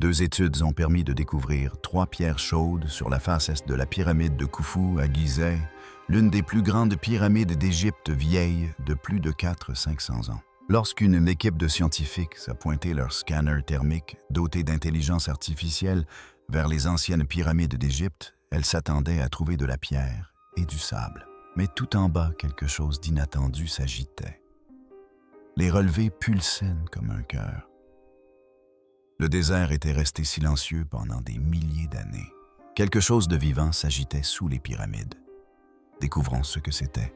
2 études ont permis de découvrir 3 pierres chaudes sur la face est de la pyramide de Khufu à Gizeh, l'une des plus grandes pyramides d'Égypte vieille de plus de 400-500 ans. Lorsqu'une équipe de scientifiques a pointé leur scanner thermique doté d'intelligence artificielle vers les anciennes pyramides d'Égypte, elles s'attendaient à trouver de la pierre et du sable. Mais tout en bas, quelque chose d'inattendu s'agitait. Les relevés pulsaient comme un cœur. Le désert était resté silencieux pendant des milliers d'années. Quelque chose de vivant s'agitait sous les pyramides. Découvrons ce que c'était.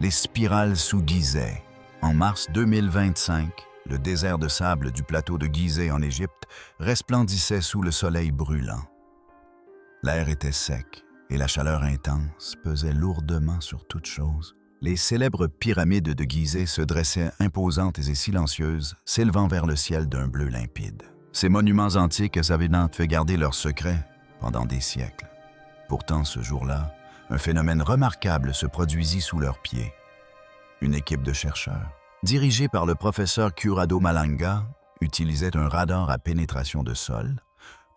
Les spirales sous Gizeh. En mars 2025, le désert de sable du plateau de Gizeh en Égypte resplendissait sous le soleil brûlant. L'air était sec et la chaleur intense pesait lourdement sur toute chose. Les célèbres pyramides de Gizeh se dressaient imposantes et silencieuses, s'élevant vers le ciel d'un bleu limpide. Ces monuments antiques avaient fait garder leurs secrets pendant des siècles. Pourtant, ce jour-là, un phénomène remarquable se produisit sous leurs pieds. Une équipe de chercheurs, dirigée par le professeur Curado Malanga, utilisait un radar à pénétration de sol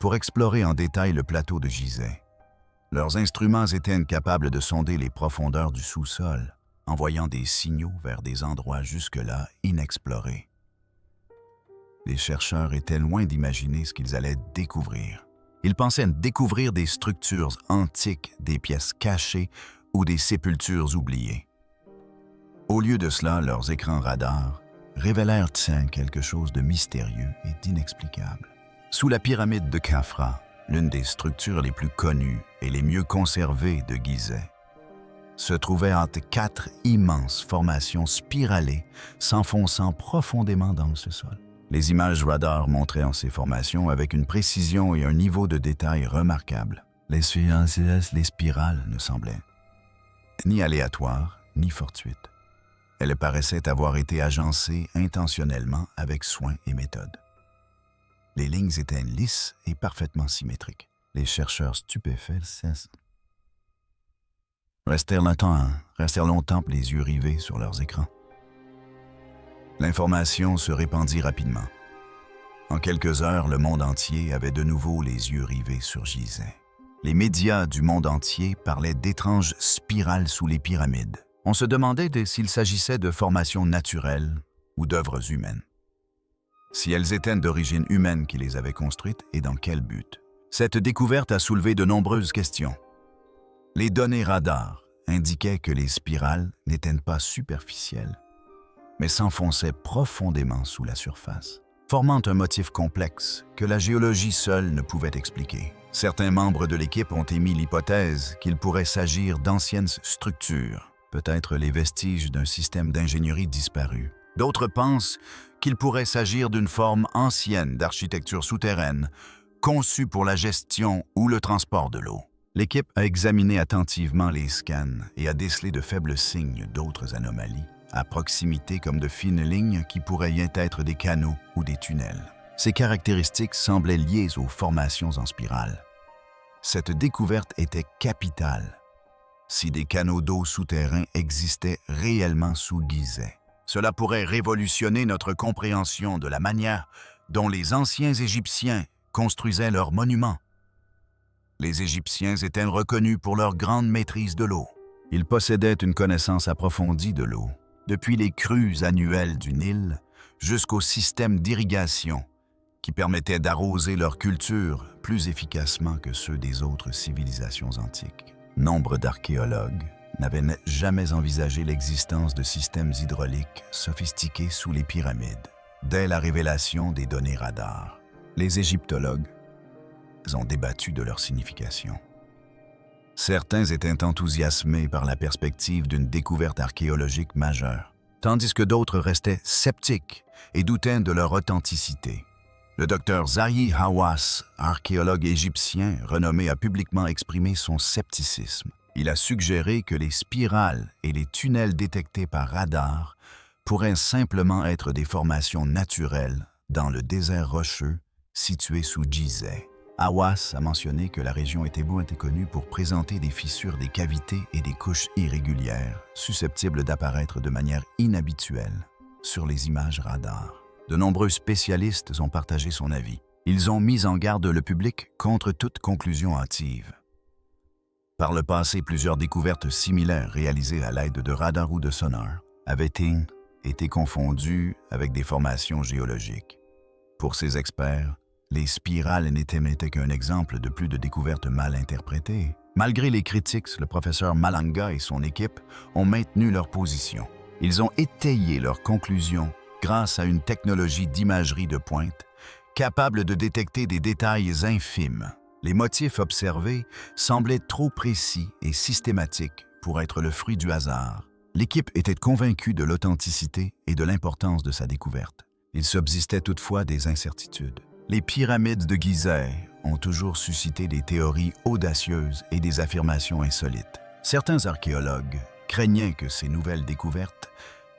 pour explorer en détail le plateau de Gizeh. Leurs instruments étaient incapables de sonder les profondeurs du sous-sol, envoyant des signaux vers des endroits jusque-là inexplorés. Les chercheurs étaient loin d'imaginer ce qu'ils allaient découvrir. Ils pensaient découvrir des structures antiques, des pièces cachées ou des sépultures oubliées. Au lieu de cela, leurs écrans radars révélèrent quelque chose de mystérieux et d'inexplicable. Sous la pyramide de Khafra, l'une des structures les plus connues et les mieux conservées de Gizeh, se trouvaient entre 4 immenses formations spiralées s'enfonçant profondément dans le sous-sol. Les images radar montraient en ces formations avec une précision et un niveau de détail remarquables. Les spirales ne semblaient ni aléatoires ni fortuites. Elles paraissaient avoir été agencées intentionnellement avec soin et méthode. Les lignes étaient lisses et parfaitement symétriques. Les chercheurs stupéfaits restèrent longtemps les yeux rivés sur leurs écrans. L'information se répandit rapidement. En quelques heures, le monde entier avait de nouveau les yeux rivés sur Gizeh. Les médias du monde entier parlaient d'étranges spirales sous les pyramides. On se demandait s'il s'agissait de formations naturelles ou d'œuvres humaines. Si elles étaient d'origine humaine qui les avait construites et dans quel but. Cette découverte a soulevé de nombreuses questions. Les données radar indiquaient que les spirales n'étaient pas superficielles, mais s'enfonçaient profondément sous la surface, formant un motif complexe que la géologie seule ne pouvait expliquer. Certains membres de l'équipe ont émis l'hypothèse qu'il pourrait s'agir d'anciennes structures, peut-être les vestiges d'un système d'ingénierie disparu. D'autres pensent qu'il pourrait s'agir d'une forme ancienne d'architecture souterraine, conçue pour la gestion ou le transport de l'eau. L'équipe a examiné attentivement les scans et a décelé de faibles signes d'autres anomalies, à proximité comme de fines lignes qui pourraient y être des canaux ou des tunnels. Ces caractéristiques semblaient liées aux formations en spirale. Cette découverte était capitale si des canaux d'eau souterrains existaient réellement sous Gizeh. Cela pourrait révolutionner notre compréhension de la manière dont les anciens Égyptiens construisaient leurs monuments. Les Égyptiens étaient reconnus pour leur grande maîtrise de l'eau. Ils possédaient une connaissance approfondie de l'eau, depuis les crues annuelles du Nil jusqu'au système d'irrigation qui permettait d'arroser leur culture plus efficacement que ceux des autres civilisations antiques. Nombre d'archéologues n'avaient jamais envisagé l'existence de systèmes hydrauliques sophistiqués sous les pyramides. Dès la révélation des données radar, les égyptologues ont débattu de leur signification. Certains étaient enthousiasmés par la perspective d'une découverte archéologique majeure, tandis que d'autres restaient sceptiques et doutaient de leur authenticité. Le docteur Zahi Hawass, archéologue égyptien renommé, a publiquement exprimé son scepticisme. Il a suggéré que les spirales et les tunnels détectés par radar pourraient simplement être des formations naturelles dans le désert rocheux situé sous Gizeh. Hawass a mentionné que la région était connue pour présenter des fissures, des cavités et des couches irrégulières, susceptibles d'apparaître de manière inhabituelle sur les images radar. De nombreux spécialistes ont partagé son avis. Ils ont mis en garde le public contre toute conclusion hâtive. Par le passé, plusieurs découvertes similaires réalisées à l'aide de radars ou de sonars avaient été confondues avec des formations géologiques. Pour ces experts, les spirales n'étaient qu'un exemple de plus de découvertes mal interprétées. Malgré les critiques, le professeur Malanga et son équipe ont maintenu leur position. Ils ont étayé leurs conclusions grâce à une technologie d'imagerie de pointe capable de détecter des détails infimes. Les motifs observés semblaient trop précis et systématiques pour être le fruit du hasard. L'équipe était convaincue de l'authenticité et de l'importance de sa découverte. Il subsistait toutefois des incertitudes. Les pyramides de Gizeh ont toujours suscité des théories audacieuses et des affirmations insolites. Certains archéologues craignaient que ces nouvelles découvertes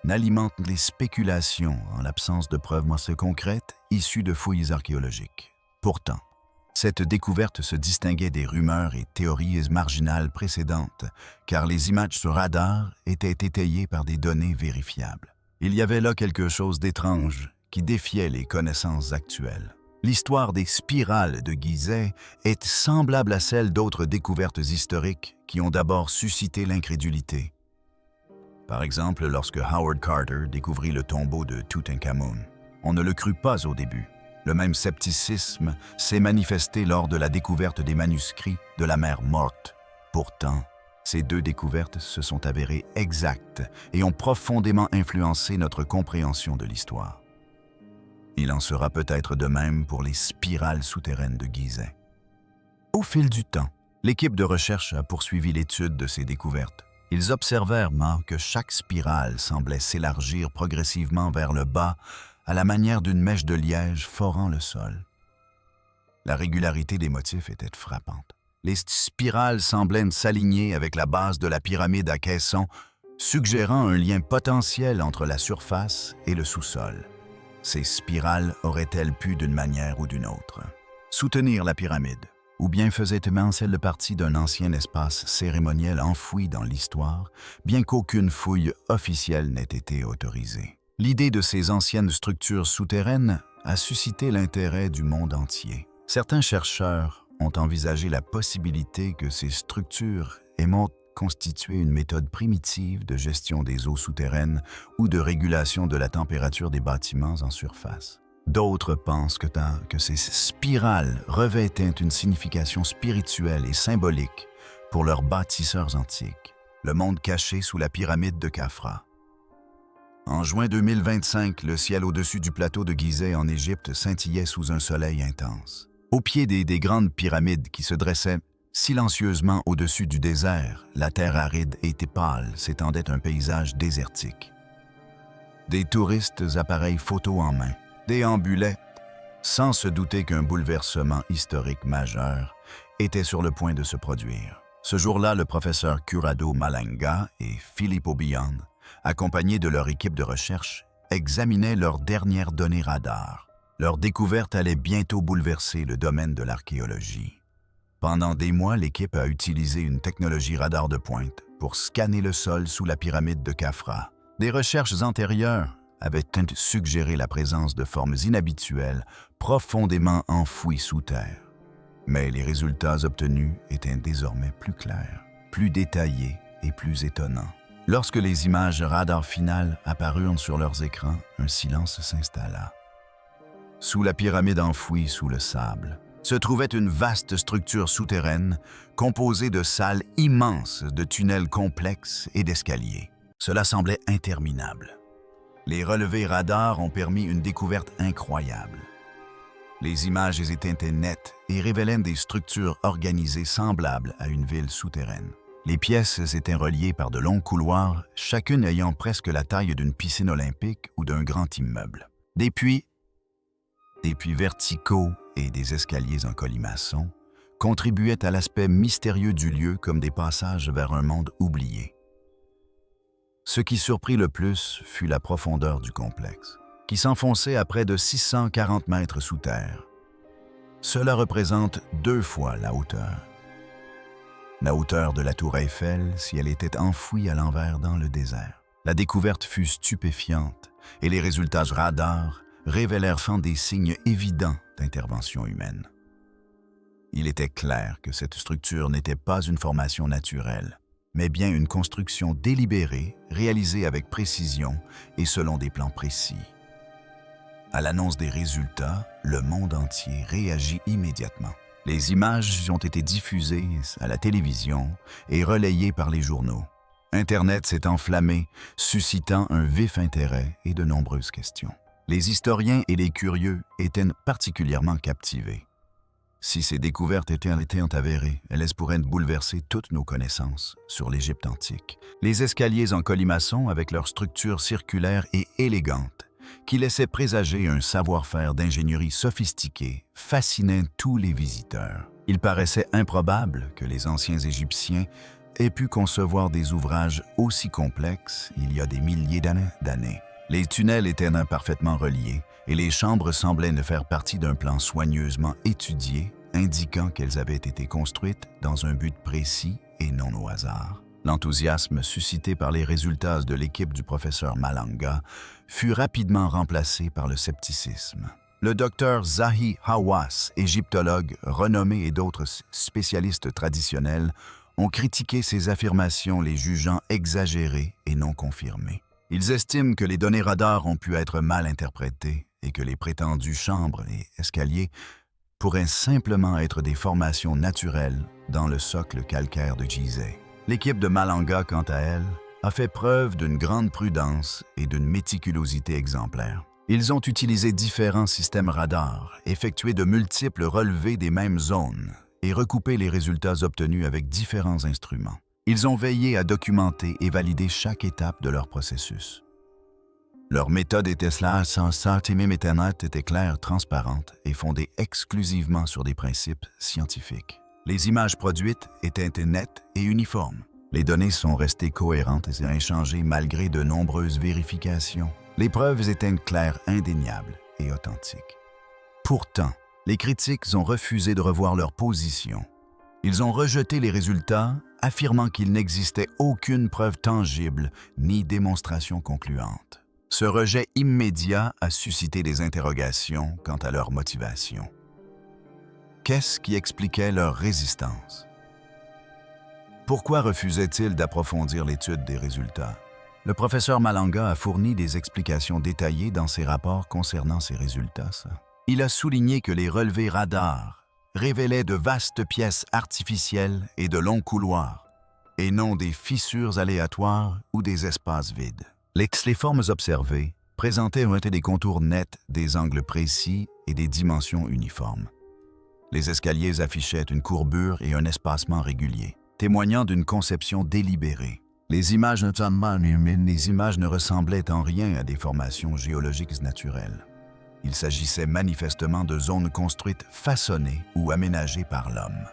n'alimentent les spéculations en l'absence de preuves concrètes issues de fouilles archéologiques. Pourtant, cette découverte se distinguait des rumeurs et théories marginales précédentes, car les images sur radar étaient étayées par des données vérifiables. Il y avait là quelque chose d'étrange qui défiait les connaissances actuelles. L'histoire des spirales de Gizeh est semblable à celle d'autres découvertes historiques qui ont d'abord suscité l'incrédulité. Par exemple, lorsque Howard Carter découvrit le tombeau de Toutankhamon, on ne le crut pas au début. Le même scepticisme s'est manifesté lors de la découverte des manuscrits de la mer Morte. Pourtant, ces deux découvertes se sont avérées exactes et ont profondément influencé notre compréhension de l'histoire. Il en sera peut-être de même pour les spirales souterraines de Gizeh. Au fil du temps, l'équipe de recherche a poursuivi l'étude de ces découvertes. Ils observèrent que chaque spirale semblait s'élargir progressivement vers le bas à la manière d'une mèche de liège forant le sol. La régularité des motifs était frappante. Les spirales semblaient s'aligner avec la base de la pyramide à caissons, suggérant un lien potentiel entre la surface et le sous-sol. Ces spirales auraient-elles pu, d'une manière ou d'une autre, soutenir la pyramide, ou bien faisaient-elles partie d'un ancien espace cérémoniel enfoui dans l'histoire, bien qu'aucune fouille officielle n'ait été autorisée? L'idée de ces anciennes structures souterraines a suscité l'intérêt du monde entier. Certains chercheurs ont envisagé la possibilité que ces structures aient constitué une méthode primitive de gestion des eaux souterraines ou de régulation de la température des bâtiments en surface. D'autres pensent que ces spirales revêtaient une signification spirituelle et symbolique pour leurs bâtisseurs antiques, le monde caché sous la pyramide de Khafra. En juin 2025, le ciel au-dessus du plateau de Gizeh en Égypte scintillait sous un soleil intense. Au pied des grandes pyramides qui se dressaient silencieusement au-dessus du désert, la terre aride et pâle s'étendait un paysage désertique. Des touristes, appareils photo en main, déambulaient sans se douter qu'un bouleversement historique majeur était sur le point de se produire. Ce jour-là, le professeur Curado Malanga et Filippo Bion, accompagnés de leur équipe de recherche, examinaient leurs dernières données radar. Leur découverte allait bientôt bouleverser le domaine de l'archéologie. Pendant des mois, l'équipe a utilisé une technologie radar de pointe pour scanner le sol sous la pyramide de Khafra. Des recherches antérieures avaient suggéré la présence de formes inhabituelles profondément enfouies sous terre. Mais les résultats obtenus étaient désormais plus clairs, plus détaillés et plus étonnants. Lorsque les images radar finales apparurent sur leurs écrans, un silence s'installa. Sous la pyramide enfouie sous le sable, se trouvait une vaste structure souterraine composée de salles immenses, de tunnels complexes et d'escaliers. Cela semblait interminable. Les relevés radars ont permis une découverte incroyable. Les images étaient nettes et révélaient des structures organisées semblables à une ville souterraine. Les pièces étaient reliées par de longs couloirs, chacune ayant presque la taille d'une piscine olympique ou d'un grand immeuble. Des puits verticaux et des escaliers en colimaçon contribuaient à l'aspect mystérieux du lieu comme des passages vers un monde oublié. Ce qui surprit le plus fut la profondeur du complexe, qui s'enfonçait à près de 640 mètres sous terre. Cela représente 2 fois la hauteur. La hauteur de la tour Eiffel si elle était enfouie à l'envers dans le désert. La découverte fut stupéfiante et les résultats radars révélèrent des signes évidents d'intervention humaine. Il était clair que cette structure n'était pas une formation naturelle, mais bien une construction délibérée, réalisée avec précision et selon des plans précis. À l'annonce des résultats, le monde entier réagit immédiatement. Les images ont été diffusées à la télévision et relayées par les journaux. Internet s'est enflammé, suscitant un vif intérêt et de nombreuses questions. Les historiens et les curieux étaient particulièrement captivés. Si ces découvertes étaient avérées, elles pourraient bouleverser toutes nos connaissances sur l'Égypte antique. Les escaliers en colimaçon, avec leur structure circulaire et élégante, qui laissaient présager un savoir-faire d'ingénierie sophistiqué, fascinait tous les visiteurs. Il paraissait improbable que les anciens Égyptiens aient pu concevoir des ouvrages aussi complexes il y a des milliers d'années. Les tunnels étaient imparfaitement reliés et les chambres semblaient ne faire partie d'un plan soigneusement étudié, indiquant qu'elles avaient été construites dans un but précis et non au hasard. L'enthousiasme suscité par les résultats de l'équipe du professeur Malanga fut rapidement remplacé par le scepticisme. Le docteur Zahi Hawass, égyptologue renommé et d'autres spécialistes traditionnels, ont critiqué ces affirmations, les jugeant exagérées et non confirmées. Ils estiment que les données radars ont pu être mal interprétées et que les prétendues chambres et escaliers pourraient simplement être des formations naturelles dans le socle calcaire de Gizeh. L'équipe de Malanga, quant à elle, a fait preuve d'une grande prudence et d'une méticulosité exemplaire. Ils ont utilisé différents systèmes radars, effectué de multiples relevés des mêmes zones et recoupé les résultats obtenus avec différents instruments. Ils ont veillé à documenter et valider chaque étape de leur processus. Leur méthode était était claire, transparente et fondée exclusivement sur des principes scientifiques. Les images produites étaient nettes et uniformes. Les données sont restées cohérentes et échangées malgré de nombreuses vérifications. Les preuves étaient claires, indéniables et authentiques. Pourtant, les critiques ont refusé de revoir leur position. Ils ont rejeté les résultats, affirmant qu'il n'existait aucune preuve tangible ni démonstration concluante. Ce rejet immédiat a suscité des interrogations quant à leur motivation. Qu'est-ce qui expliquait leur résistance? Pourquoi refusaient-ils d'approfondir l'étude des résultats? Le professeur Malanga a fourni des explications détaillées dans ses rapports concernant ces résultats. Il a souligné que les relevés radars révélaient de vastes pièces artificielles et de longs couloirs, et non des fissures aléatoires ou des espaces vides. Les formes observées présentaient des contours nets, des angles précis et des dimensions uniformes. Les escaliers affichaient une courbure et un espacement régulier, témoignant d'une conception délibérée. Les images ne ressemblaient en rien à des formations géologiques naturelles. Il s'agissait manifestement de zones construites, façonnées ou aménagées par l'homme.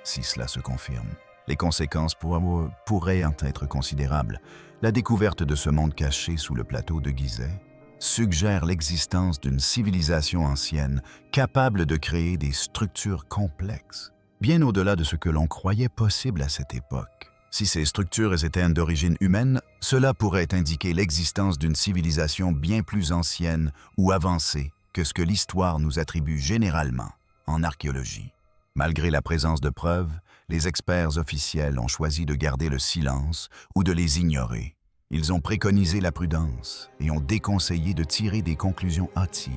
Si cela se confirme, les conséquences pourraient en être considérables. La découverte de ce monde caché sous le plateau de Gizeh suggère l'existence d'une civilisation ancienne capable de créer des structures complexes, bien au-delà de ce que l'on croyait possible à cette époque. Si ces structures étaient d'origine humaine, cela pourrait indiquer l'existence d'une civilisation bien plus ancienne ou avancée que ce que l'histoire nous attribue généralement en archéologie. Malgré la présence de preuves, les experts officiels ont choisi de garder le silence ou de les ignorer. Ils ont préconisé la prudence et ont déconseillé de tirer des conclusions hâtives.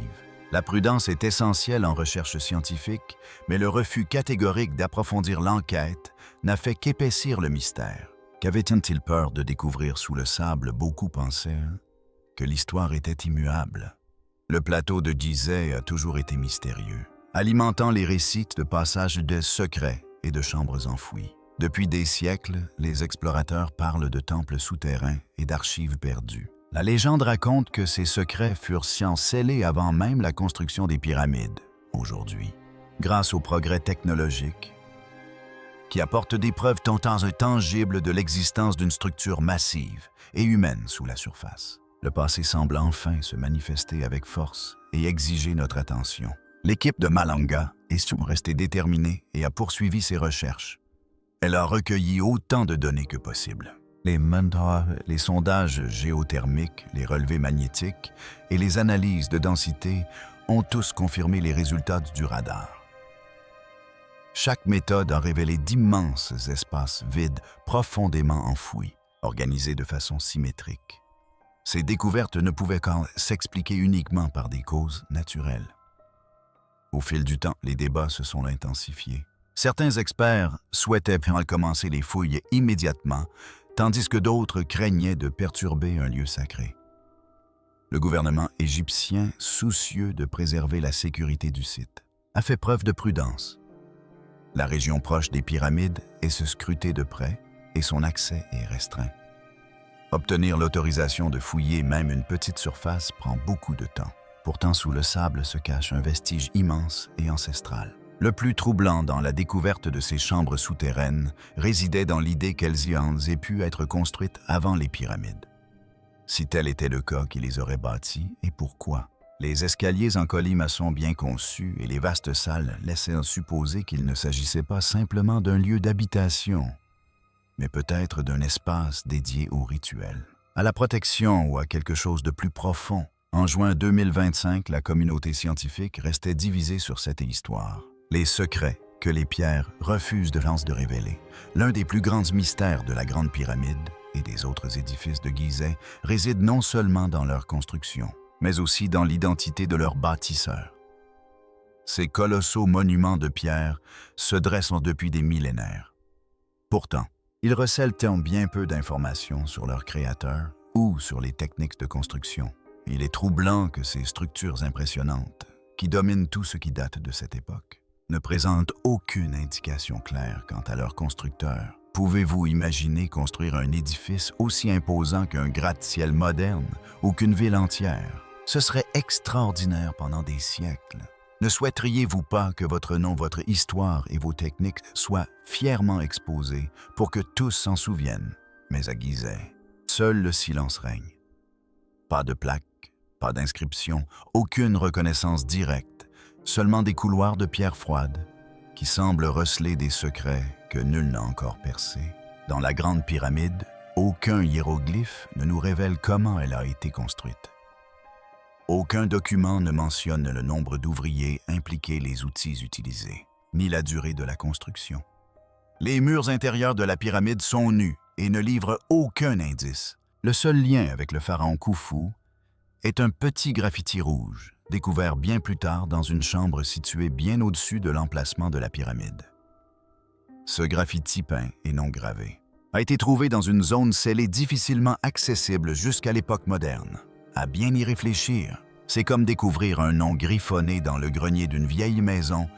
La prudence est essentielle en recherche scientifique, mais le refus catégorique d'approfondir l'enquête n'a fait qu'épaissir le mystère. Qu'avaient-ils peur de découvrir sous le sable? Beaucoup pensaient que l'histoire était immuable. Le plateau de Gizeh a toujours été mystérieux, alimentant les récits de passages de secrets et de chambres enfouies. Depuis des siècles, les explorateurs parlent de temples souterrains et d'archives perdues. La légende raconte que ces secrets furent scellés avant même la construction des pyramides. Aujourd'hui, grâce au progrès technologique, qui apporte des preuves tangibles de l'existence d'une structure massive et humaine sous la surface. Le passé semble enfin se manifester avec force et exiger notre attention. L'équipe de Malanga est restée déterminée et a poursuivi ses recherches. Elle a recueilli autant de données que possible. Les sondages géothermiques, les relevés magnétiques et les analyses de densité ont tous confirmé les résultats du radar. Chaque méthode a révélé d'immenses espaces vides profondément enfouis, organisés de façon symétrique. Ces découvertes ne pouvaient qu'en s'expliquer uniquement par des causes naturelles. Au fil du temps, les débats se sont intensifiés. Certains experts souhaitaient commencer les fouilles immédiatement, tandis que d'autres craignaient de perturber un lieu sacré. Le gouvernement égyptien, soucieux de préserver la sécurité du site, a fait preuve de prudence. La région proche des pyramides est scrutée de près et son accès est restreint. Obtenir l'autorisation de fouiller même une petite surface prend beaucoup de temps. Pourtant, sous le sable se cache un vestige immense et ancestral. Le plus troublant dans la découverte de ces chambres souterraines résidait dans l'idée qu'elles aient pu être construites avant les pyramides. Si tel était le cas, qui les aurait bâties et pourquoi? Les escaliers en colimaçon bien conçus et les vastes salles laissaient supposer qu'il ne s'agissait pas simplement d'un lieu d'habitation, mais peut-être d'un espace dédié au rituel, à la protection ou à quelque chose de plus profond. En juin 2025, la communauté scientifique restait divisée sur cette histoire. Les secrets que les pierres refusent de révéler. L'un des plus grands mystères de la Grande Pyramide et des autres édifices de Gizeh réside non seulement dans leur construction, mais aussi dans l'identité de leurs bâtisseurs. Ces colossaux monuments de pierre se dressent depuis des millénaires. Pourtant, ils recèlent bien peu d'informations sur leurs créateurs ou sur les techniques de construction. Il est troublant que ces structures impressionnantes, qui dominent tout ce qui date de cette époque, ne présentent aucune indication claire quant à leur constructeur. Pouvez-vous imaginer construire un édifice aussi imposant qu'un gratte-ciel moderne ou qu'une ville entière? Ce serait extraordinaire pendant des siècles. Ne souhaiteriez-vous pas que votre nom, votre histoire et vos techniques soient fièrement exposés pour que tous s'en souviennent? Mais à Gizeh, seul le silence règne. Pas de plaque, pas d'inscription, aucune reconnaissance directe, seulement des couloirs de pierre froide qui semblent receler des secrets que nul n'a encore percés. Dans la Grande Pyramide, aucun hiéroglyphe ne nous révèle comment elle a été construite. Aucun document ne mentionne le nombre d'ouvriers impliqués, les outils utilisés, ni la durée de la construction. Les murs intérieurs de la pyramide sont nus et ne livrent aucun indice. Le seul lien avec le pharaon Khufu est un petit graffiti rouge, découvert bien plus tard dans une chambre située bien au-dessus de l'emplacement de la pyramide. Ce graffiti peint et non gravé a été trouvé dans une zone scellée difficilement accessible jusqu'à l'époque moderne. À bien y réfléchir, c'est comme découvrir un nom griffonné dans le grenier d'une vieille maison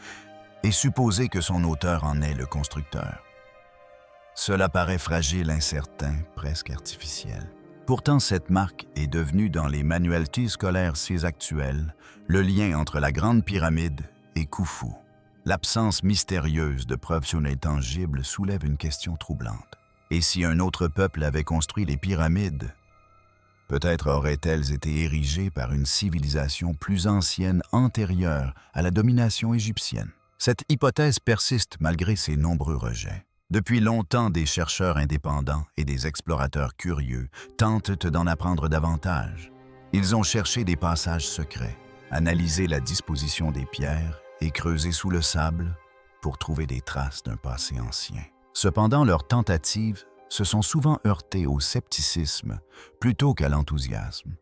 et supposer que son auteur en est le constructeur. Cela paraît fragile, incertain, presque artificiel. Pourtant, cette marque est devenue dans les manuels scolaires actuels le lien entre la Grande Pyramide et Khufu. L'absence mystérieuse de preuves tangibles soulève une question troublante. Et si un autre peuple avait construit les pyramides, peut-être auraient-elles été érigées par une civilisation plus ancienne antérieure à la domination égyptienne. Cette hypothèse persiste malgré ses nombreux rejets. Depuis longtemps, des chercheurs indépendants et des explorateurs curieux tentent d'en apprendre davantage. Ils ont cherché des passages secrets, analysé la disposition des pierres et creusé sous le sable pour trouver des traces d'un passé ancien. Cependant, leurs tentatives se sont souvent heurtées au scepticisme plutôt qu'à l'enthousiasme.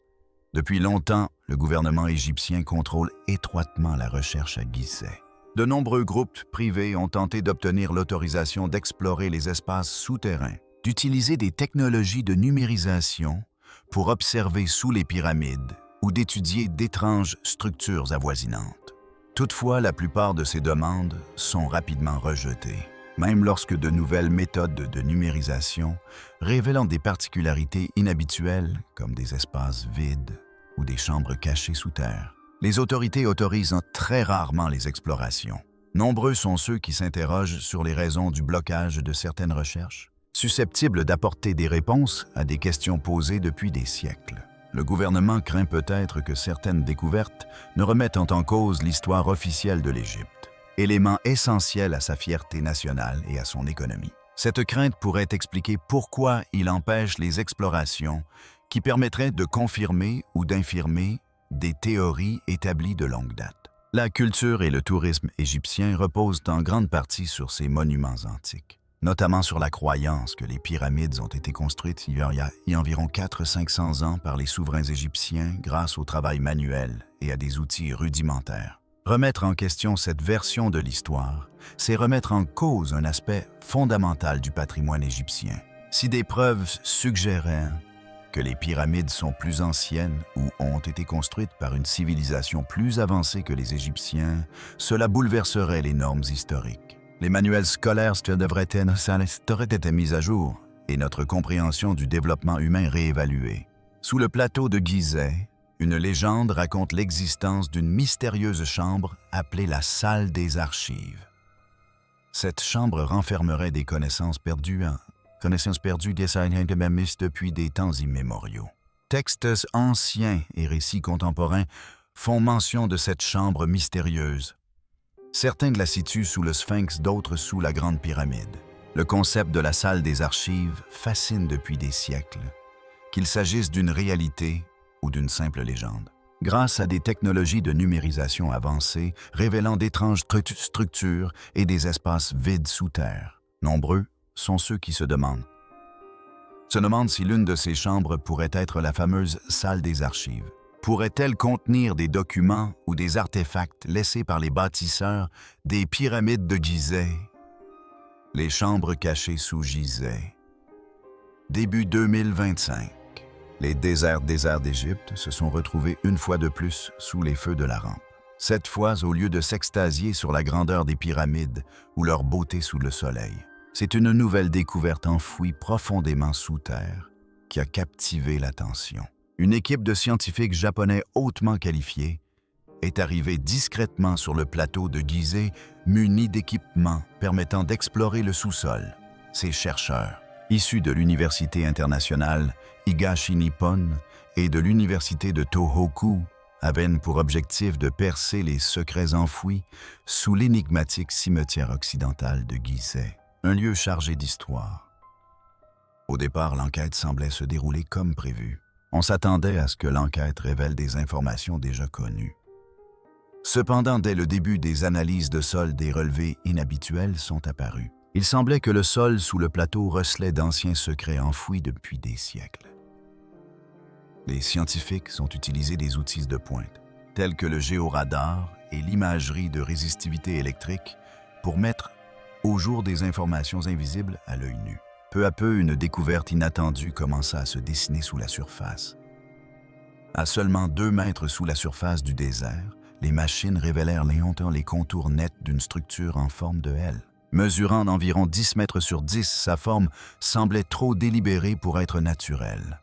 Depuis longtemps, le gouvernement égyptien contrôle étroitement la recherche à Gizeh. De nombreux groupes privés ont tenté d'obtenir l'autorisation d'explorer les espaces souterrains, d'utiliser des technologies de numérisation pour observer sous les pyramides ou d'étudier d'étranges structures avoisinantes. Toutefois, la plupart de ces demandes sont rapidement rejetées, même lorsque de nouvelles méthodes de numérisation révélant des particularités inhabituelles comme des espaces vides ou des chambres cachées sous terre. Les autorités autorisent très rarement les explorations. Nombreux sont ceux qui s'interrogent sur les raisons du blocage de certaines recherches, susceptibles d'apporter des réponses à des questions posées depuis des siècles. Le gouvernement craint peut-être que certaines découvertes ne remettent en cause l'histoire officielle de l'Égypte, élément essentiel à sa fierté nationale et à son économie. Cette crainte pourrait expliquer pourquoi il empêche les explorations qui permettraient de confirmer ou d'infirmer des théories établies de longue date. La culture et le tourisme égyptien reposent en grande partie sur ces monuments antiques, notamment sur la croyance que les pyramides ont été construites il y a environ 400-500 ans par les souverains égyptiens grâce au travail manuel et à des outils rudimentaires. Remettre en question cette version de l'histoire, c'est remettre en cause un aspect fondamental du patrimoine égyptien. Si des preuves suggéraient que les pyramides sont plus anciennes ou ont été construites par une civilisation plus avancée que les Égyptiens, cela bouleverserait les normes historiques. Les manuels scolaires auraient été mis à jour et notre compréhension du développement humain réévaluée. Sous le plateau de Gizeh, une légende raconte l'existence d'une mystérieuse chambre appelée la salle des archives. Cette chambre renfermerait des connaissances perdues depuis des temps immémoriaux. Textes anciens et récits contemporains font mention de cette chambre mystérieuse. Certains la situent sous le Sphinx, d'autres sous la Grande Pyramide. Le concept de la salle des archives fascine depuis des siècles, qu'il s'agisse d'une réalité ou d'une simple légende. Grâce à des technologies de numérisation avancées révélant d'étranges structures et des espaces vides sous terre, nombreux sont ceux qui se demandent si l'une de ces chambres pourrait être la fameuse salle des archives. Pourrait-elle contenir des documents ou des artefacts laissés par les bâtisseurs des pyramides de Gizeh? Les chambres cachées sous Gizeh. Début 2025. Les déserts d'Égypte se sont retrouvés une fois de plus sous les feux de la rampe. Cette fois, au lieu de s'extasier sur la grandeur des pyramides ou leur beauté sous le soleil, c'est une nouvelle découverte enfouie profondément sous terre qui a captivé l'attention. Une équipe de scientifiques japonais hautement qualifiés est arrivée discrètement sur le plateau de Gizeh munis d'équipements permettant d'explorer le sous-sol. Ces chercheurs, issus de l'Université internationale Higashi Nippon et de l'Université de Tohoku, avaient pour objectif de percer les secrets enfouis sous l'énigmatique cimetière occidental de Gizeh. Un lieu chargé d'histoire. Au départ, l'enquête semblait se dérouler comme prévu. On s'attendait à ce que l'enquête révèle des informations déjà connues. Cependant, dès le début, des analyses de sol, des relevés inhabituels sont apparus. Il semblait que le sol sous le plateau recelait d'anciens secrets enfouis depuis des siècles. Les scientifiques ont utilisé des outils de pointe, tels que le géoradar et l'imagerie de résistivité électrique, pour mettre au jour des informations invisibles à l'œil nu. Peu à peu, une découverte inattendue commença à se dessiner sous la surface. À seulement 2 mètres sous la surface du désert, les machines révélèrent les contours nets d'une structure en forme de L. Mesurant d'environ 10 mètres sur 10, sa forme semblait trop délibérée pour être naturelle.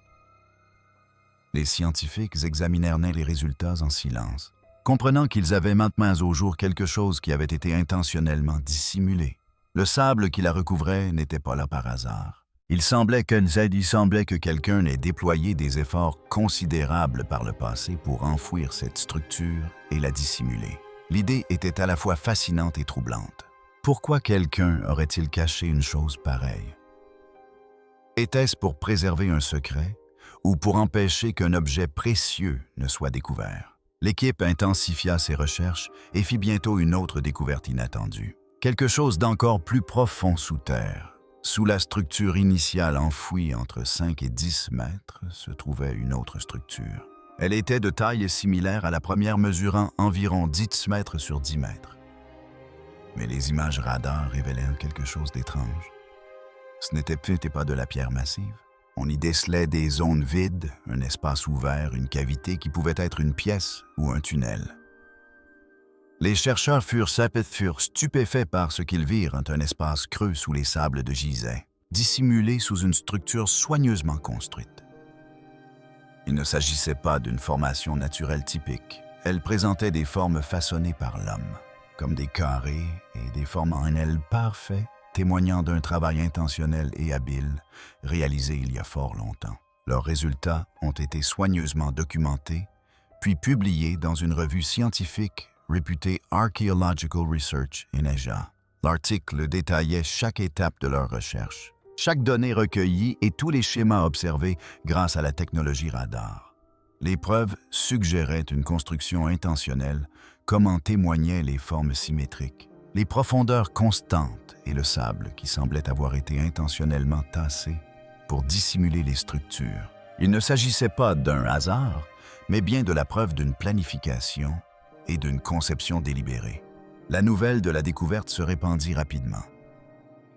Les scientifiques examinèrent les résultats en silence, comprenant qu'ils avaient maintenant au jour quelque chose qui avait été intentionnellement dissimulé. Le sable qui la recouvrait n'était pas là par hasard. Il semblait que quelqu'un ait déployé des efforts considérables par le passé pour enfouir cette structure et la dissimuler. L'idée était à la fois fascinante et troublante. Pourquoi quelqu'un aurait-il caché une chose pareille? Était-ce pour préserver un secret ou pour empêcher qu'un objet précieux ne soit découvert? L'équipe intensifia ses recherches et fit bientôt une autre découverte inattendue. Quelque chose d'encore plus profond sous terre. Sous la structure initiale enfouie entre 5 et 10 mètres se trouvait une autre structure. Elle était de taille similaire à la première, mesurant environ 10 mètres sur 10 mètres. Mais les images radar révélaient quelque chose d'étrange. Ce n'était pas de la pierre massive. On y décelait des zones vides, un espace ouvert, une cavité qui pouvait être une pièce ou un tunnel. Les chercheurs furent stupéfaits par ce qu'ils virent, un espace creux sous les sables de Gizeh, dissimulé sous une structure soigneusement construite. Il ne s'agissait pas d'une formation naturelle typique. Elle présentait des formes façonnées par l'homme, comme des carrés et des formes en L parfaits, témoignant d'un travail intentionnel et habile, réalisé il y a fort longtemps. Leurs résultats ont été soigneusement documentés, puis publiés dans une revue scientifique réputée Archaeological Research in Asia. L'article détaillait chaque étape de leur recherche, chaque donnée recueillie et tous les schémas observés grâce à la technologie radar. Les preuves suggéraient une construction intentionnelle, comme en témoignaient les formes symétriques, les profondeurs constantes et le sable qui semblait avoir été intentionnellement tassé pour dissimuler les structures. Il ne s'agissait pas d'un hasard, mais bien de la preuve d'une planification et d'une conception délibérée. La nouvelle de la découverte se répandit rapidement.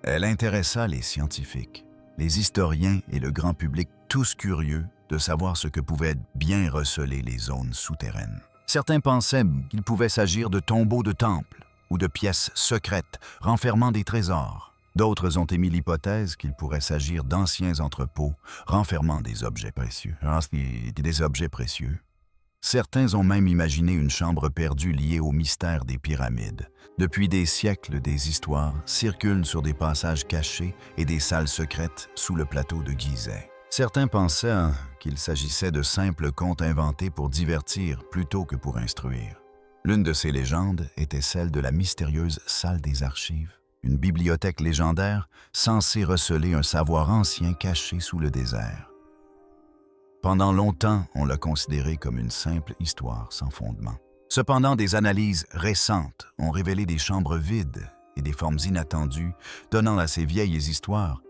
Elle intéressa les scientifiques, les historiens et le grand public, tous curieux de savoir ce que pouvaient bien receler les zones souterraines. Certains pensaient qu'il pouvait s'agir de tombeaux de temples ou de pièces secrètes renfermant des trésors. D'autres ont émis l'hypothèse qu'il pourrait s'agir d'anciens entrepôts renfermant des objets précieux. Certains ont même imaginé une chambre perdue liée au mystère des pyramides. Depuis des siècles, des histoires circulent sur des passages cachés et des salles secrètes sous le plateau de Gizeh. Certains pensaient qu'il s'agissait de simples contes inventés pour divertir plutôt que pour instruire. L'une de ces légendes était celle de la mystérieuse salle des archives, une bibliothèque légendaire censée receler un savoir ancien caché sous le désert. Pendant longtemps, on l'a considérée comme une simple histoire sans fondement. Cependant, des analyses récentes ont révélé des chambres vides et des formes inattendues, donnant à ces vieilles histoires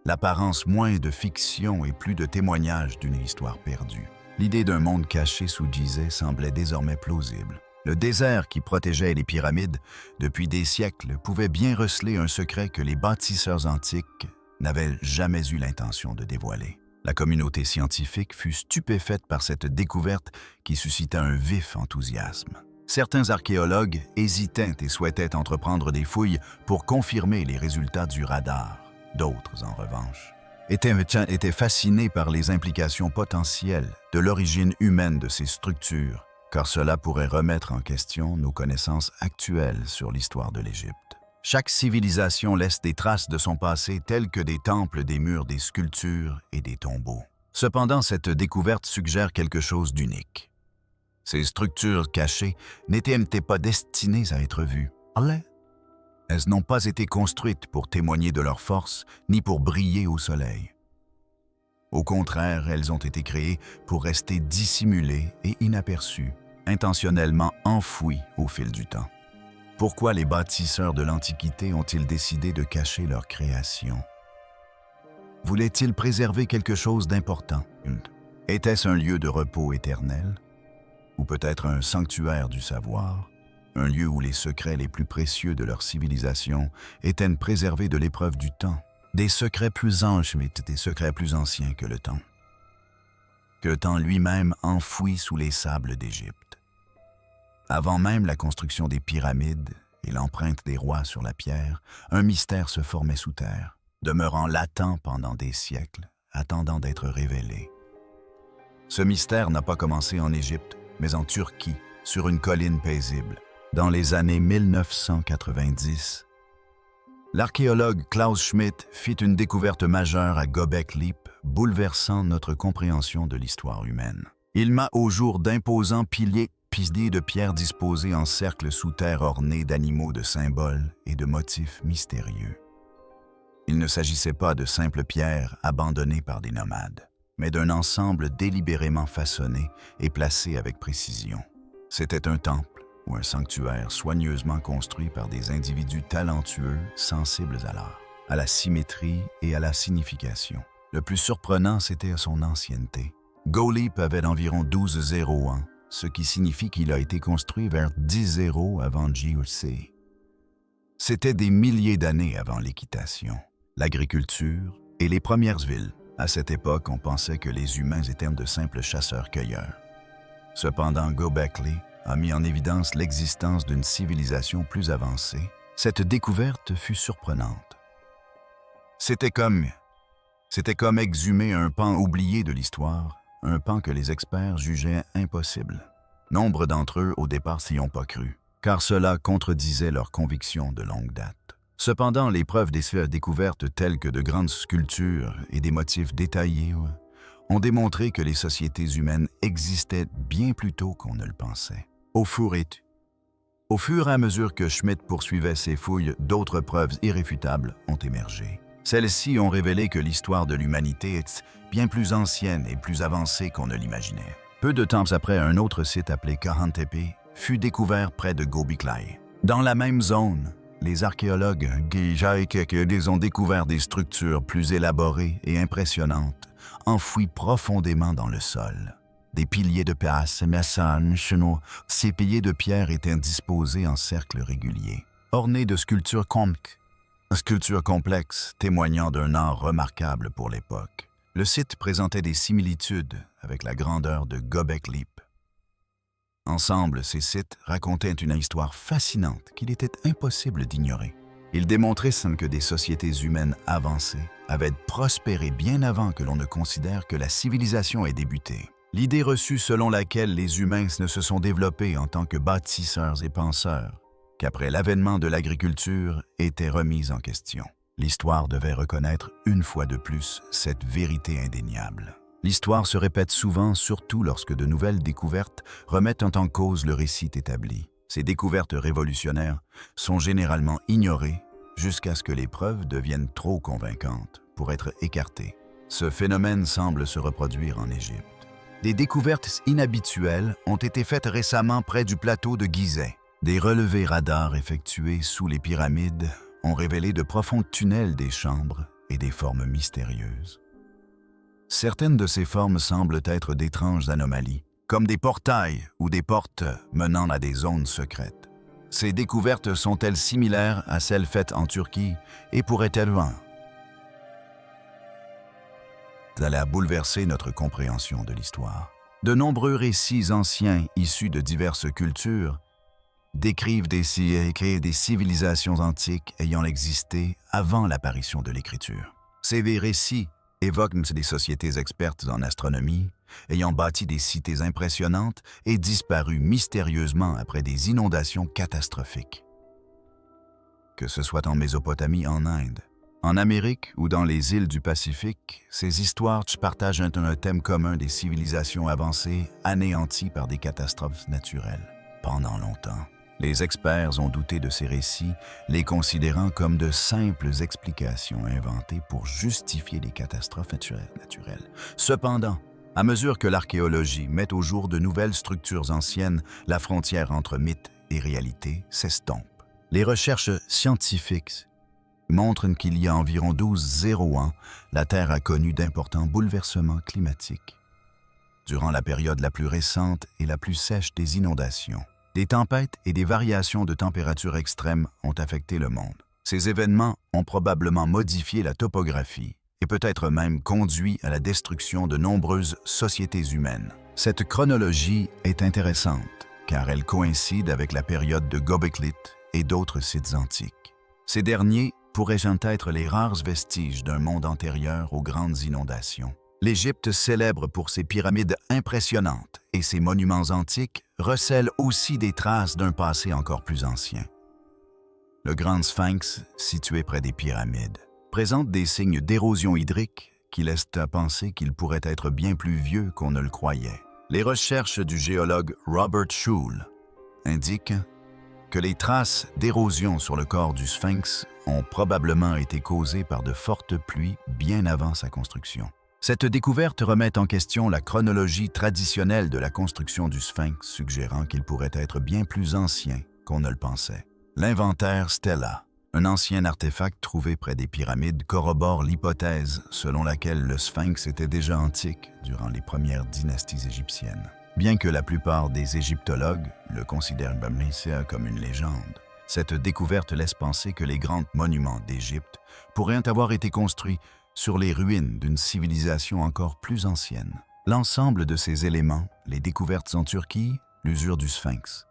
l'apparence moins de fiction et plus de témoignage d'une histoire perdue. L'idée d'un monde caché sous Gizeh semblait désormais plausible. Le désert qui protégeait les pyramides depuis des siècles pouvait bien receler un secret que les bâtisseurs antiques n'avaient jamais eu l'intention de dévoiler. La communauté scientifique fut stupéfaite par cette découverte qui suscita un vif enthousiasme. Certains archéologues hésitaient et souhaitaient entreprendre des fouilles pour confirmer les résultats du radar. D'autres, en revanche, étaient fascinés par les implications potentielles de l'origine humaine de ces structures, car cela pourrait remettre en question nos connaissances actuelles sur l'histoire de l'Égypte. Chaque civilisation laisse des traces de son passé telles que des temples, des murs, des sculptures et des tombeaux. Cependant, cette découverte suggère quelque chose d'unique. Ces structures cachées n'étaient pas destinées à être vues. Elles n'ont pas été construites pour témoigner de leur force ni pour briller au soleil. Au contraire, elles ont été créées pour rester dissimulées et inaperçues, intentionnellement enfouies au fil du temps. Pourquoi les bâtisseurs de l'Antiquité ont-ils décidé de cacher leur création? Voulaient-ils préserver quelque chose d'important? Était-ce un lieu de repos éternel? Ou peut-être un sanctuaire du savoir? Un lieu où les secrets les plus précieux de leur civilisation étaient préservés de l'épreuve du temps? Des secrets plus anciens que le temps. Que le temps lui-même enfoui sous les sables d'Égypte. Avant même la construction des pyramides et l'empreinte des rois sur la pierre, un mystère se formait sous terre, demeurant latent pendant des siècles, attendant d'être révélé. Ce mystère n'a pas commencé en Égypte, mais en Turquie, sur une colline paisible. Dans les années 1990, l'archéologue Klaus Schmidt fit une découverte majeure à Göbekli, bouleversant notre compréhension de l'histoire humaine. Il mit au jour d'imposants piliers de pierres disposés en cercles sous terre ornés d'animaux, de symboles et de motifs mystérieux. Il ne s'agissait pas de simples pierres abandonnées par des nomades, mais d'un ensemble délibérément façonné et placé avec précision. C'était un temple ou un sanctuaire soigneusement construit par des individus talentueux, sensibles à l'art, à la symétrie et à la signification. Le plus surprenant, c'était son ancienneté. Göbekli avait environ 1200 ans, ce qui signifie qu'il a été construit vers 10 avant JC. C'était des milliers d'années avant l'équitation, l'agriculture et les premières villes. À cette époque, on pensait que les humains étaient de simples chasseurs-cueilleurs. Cependant, Göbekli a mis en évidence l'existence d'une civilisation plus avancée. Cette découverte fut surprenante. C'était comme exhumer un pan oublié de l'histoire, un pan que les experts jugeaient impossible. Nombre d'entre eux, au départ, s'y ont pas cru, car cela contredisait leurs convictions de longue date. Cependant, les preuves des découvertes telles que de grandes sculptures et des motifs détaillés ont démontré que les sociétés humaines existaient bien plus tôt qu'on ne le pensait. Au fur et à mesure que Schmidt poursuivait ses fouilles, d'autres preuves irréfutables ont émergé. Celles-ci ont révélé que l'histoire de l'humanité est bien plus ancienne et plus avancée qu'on ne l'imaginait. Peu de temps après, un autre site appelé Kahantepe fut découvert près de Gobiklai. Dans la même zone, les archéologues ont découvert des structures plus élaborées et impressionnantes, enfouies profondément dans le sol. Des piliers de pierre, ces piliers de pierre étaient disposés en cercles réguliers, ornés de sculptures complexes témoignant d'un art remarquable pour l'époque. Le site présentait des similitudes avec la grandeur de Göbekli. Ensemble, ces sites racontaient une histoire fascinante qu'il était impossible d'ignorer. Ils démontraient que des sociétés humaines avancées avaient prospéré bien avant que l'on ne considère que la civilisation ait débuté. L'idée reçue selon laquelle les humains ne se sont développés en tant que bâtisseurs et penseurs, qu'après l'avènement de l'agriculture, était remise en question. L'histoire devait reconnaître une fois de plus cette vérité indéniable. L'histoire se répète souvent, surtout lorsque de nouvelles découvertes remettent en cause le récit établi. Ces découvertes révolutionnaires sont généralement ignorées jusqu'à ce que les preuves deviennent trop convaincantes pour être écartées. Ce phénomène semble se reproduire en Égypte. Des découvertes inhabituelles ont été faites récemment près du plateau de Gizeh. Des relevés radars effectués sous les pyramides ont révélé de profonds tunnels des chambres et des formes mystérieuses. Certaines de ces formes semblent être d'étranges anomalies, comme des portails ou des portes menant à des zones secrètes. Ces découvertes sont-elles similaires à celles faites en Turquie et pourraient-elles bouleverser notre compréhension de l'histoire? De nombreux récits anciens issus de diverses cultures décrivent des civilisations antiques ayant existé avant l'apparition de l'écriture. Ces récits évoquent des sociétés expertes en astronomie, ayant bâti des cités impressionnantes et disparu mystérieusement après des inondations catastrophiques. Que ce soit en Mésopotamie, en Inde, en Amérique ou dans les îles du Pacifique, ces histoires partagent un thème commun des civilisations avancées anéanties par des catastrophes naturelles. Pendant longtemps, les experts ont douté de ces récits, les considérant comme de simples explications inventées pour justifier les catastrophes naturelles. Cependant, à mesure que l'archéologie met au jour de nouvelles structures anciennes, la frontière entre mythe et réalité s'estompe. Les recherches scientifiques montrent qu'il y a environ 12,0 ans, la Terre a connu d'importants bouleversements climatiques. Durant la période la plus récente et la plus sèche des inondations, des tempêtes et des variations de température extrêmes ont affecté le monde. Ces événements ont probablement modifié la topographie et peut-être même conduit à la destruction de nombreuses sociétés humaines. Cette chronologie est intéressante car elle coïncide avec la période de Göbekli et d'autres sites antiques. Ces derniers pourraient être les rares vestiges d'un monde antérieur aux grandes inondations. L'Égypte, célèbre pour ses pyramides impressionnantes et ses monuments antiques, recèle aussi des traces d'un passé encore plus ancien. Le Grand Sphinx, situé près des pyramides, présente des signes d'érosion hydrique qui laissent à penser qu'il pourrait être bien plus vieux qu'on ne le croyait. Les recherches du géologue Robert Schull indiquent que les traces d'érosion sur le corps du Sphinx ont probablement été causées par de fortes pluies bien avant sa construction. Cette découverte remet en question la chronologie traditionnelle de la construction du Sphinx, suggérant qu'il pourrait être bien plus ancien qu'on ne le pensait. L'inventaire Stela, un ancien artefact trouvé près des pyramides, corrobore l'hypothèse selon laquelle le Sphinx était déjà antique durant les premières dynasties égyptiennes. Bien que la plupart des égyptologues le considèrent comme une légende, cette découverte laisse penser que les grands monuments d'Égypte pourraient avoir été construits sur les ruines d'une civilisation encore plus ancienne. L'ensemble de ces éléments, les découvertes en Turquie, l'usure du Sphinx,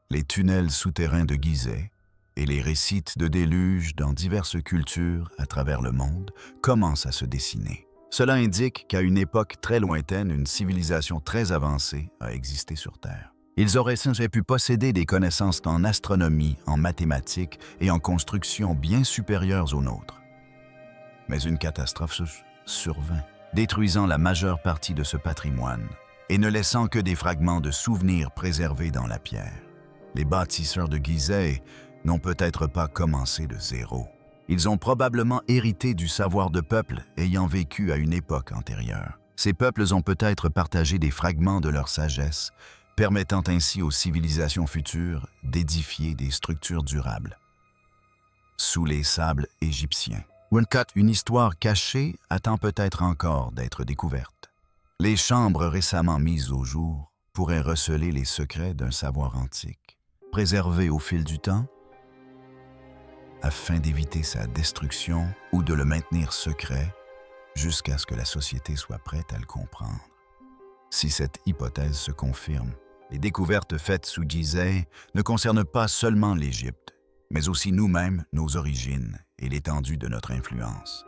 les tunnels souterrains de Gizeh et les récits de déluge dans diverses cultures à travers le monde commencent à se dessiner. Cela indique qu'à une époque très lointaine, une civilisation très avancée a existé sur Terre. Ils auraient pu posséder des connaissances en astronomie, en mathématiques et en construction bien supérieures aux nôtres. Mais une catastrophe survint, détruisant la majeure partie de ce patrimoine et ne laissant que des fragments de souvenirs préservés dans la pierre. Les bâtisseurs de Gizeh n'ont peut-être pas commencé de zéro. Ils ont probablement hérité du savoir de peuples ayant vécu à une époque antérieure. Ces peuples ont peut-être partagé des fragments de leur sagesse, permettant ainsi aux civilisations futures d'édifier des structures durables. Sous les sables égyptiens, Woonkat, une histoire cachée, attend peut-être encore d'être découverte. Les chambres récemment mises au jour pourraient receler les secrets d'un savoir antique, préservé au fil du temps, afin d'éviter sa destruction ou de le maintenir secret jusqu'à ce que la société soit prête à le comprendre. Si cette hypothèse se confirme, les découvertes faites sous Gizeh ne concernent pas seulement l'Égypte, mais aussi nous-mêmes, nos origines et l'étendue de notre influence.